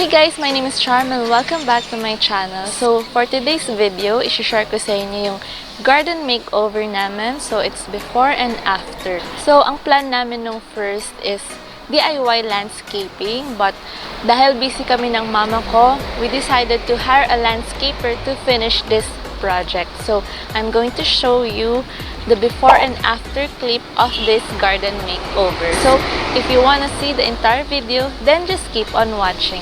Hey guys, my name is Charm and welcome back to my channel. So for today's video, i-share ko sa inyo yung garden makeover namin. So it's before and after. So ang plan namin nung first is DIY landscaping, but dahil busy kami ng mama ko, we decided to hire a landscaper to finish this project. So I'm going to show you the before and after clip of this garden makeover. So if you want to see the entire video, then just keep on watching.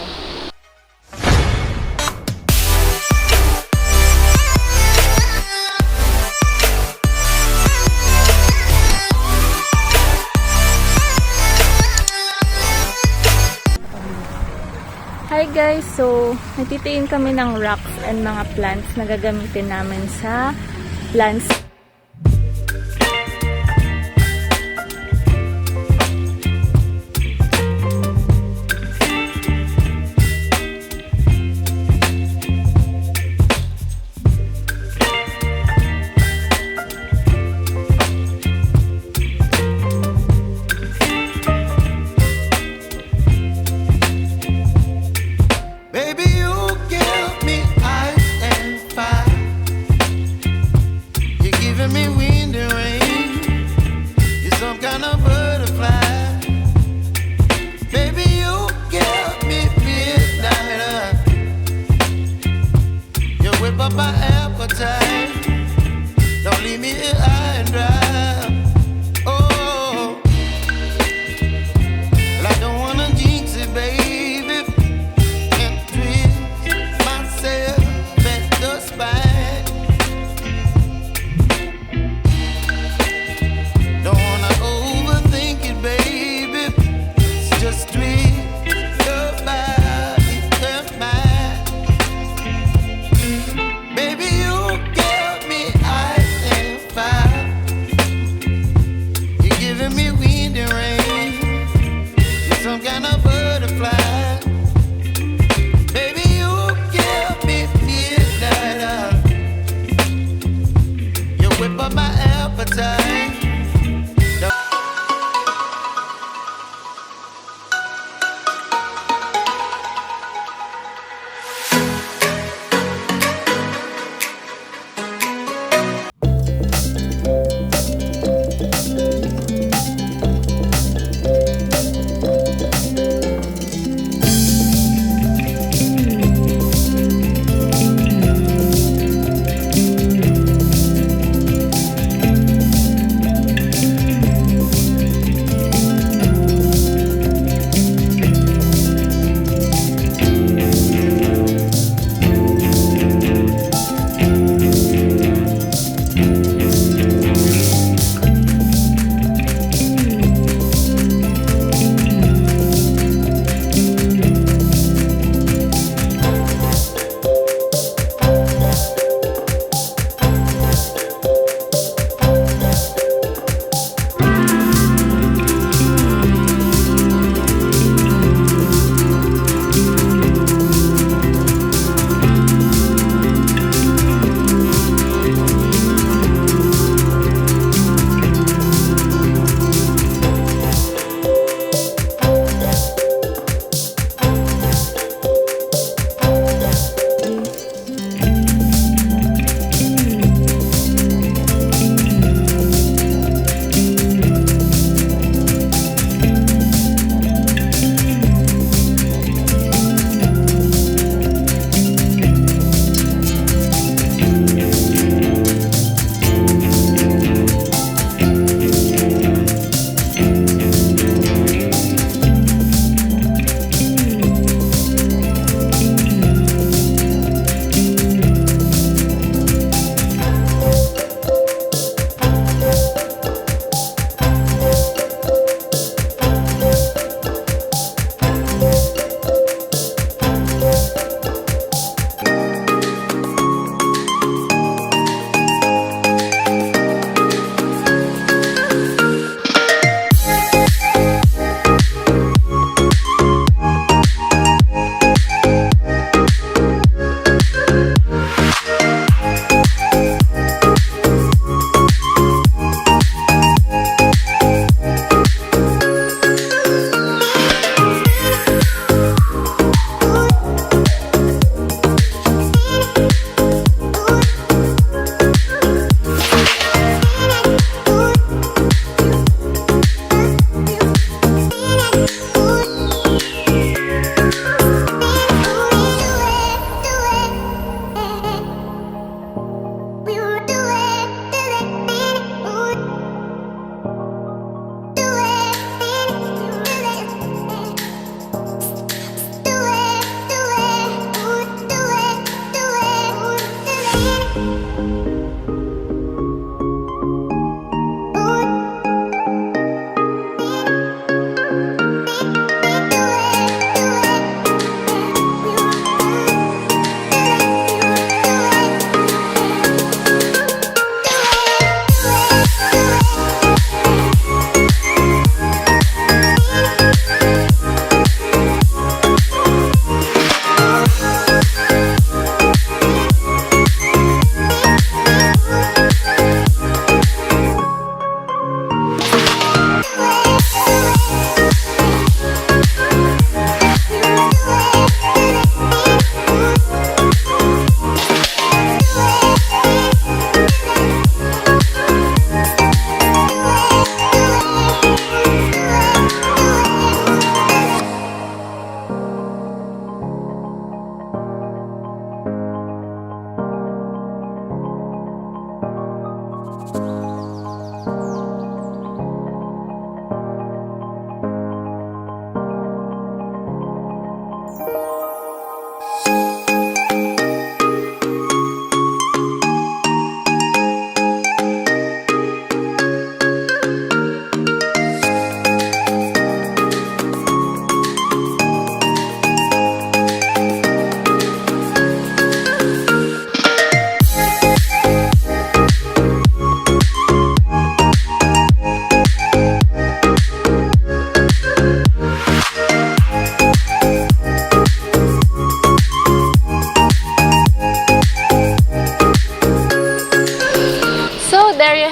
Hi guys! So, nagtitingin kami ng rocks and mga plants na gagamitin namin sa plants. My appetite, don't leave me here high and dry. Oh, well, I don't wanna jinx it, baby, and twist myself at the spine. Don't wanna overthink it, baby. It's just twist your body and mine. Baby, you give me ice and fire. You're giving me wind and rain. You're some kind of butterfly. Baby, you give me midnight. You whip up my appetite.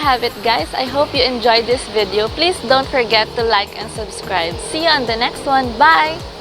have it, guys. I hope you enjoyed this video. Please don't forget to like and subscribe. See you on the next one. Bye!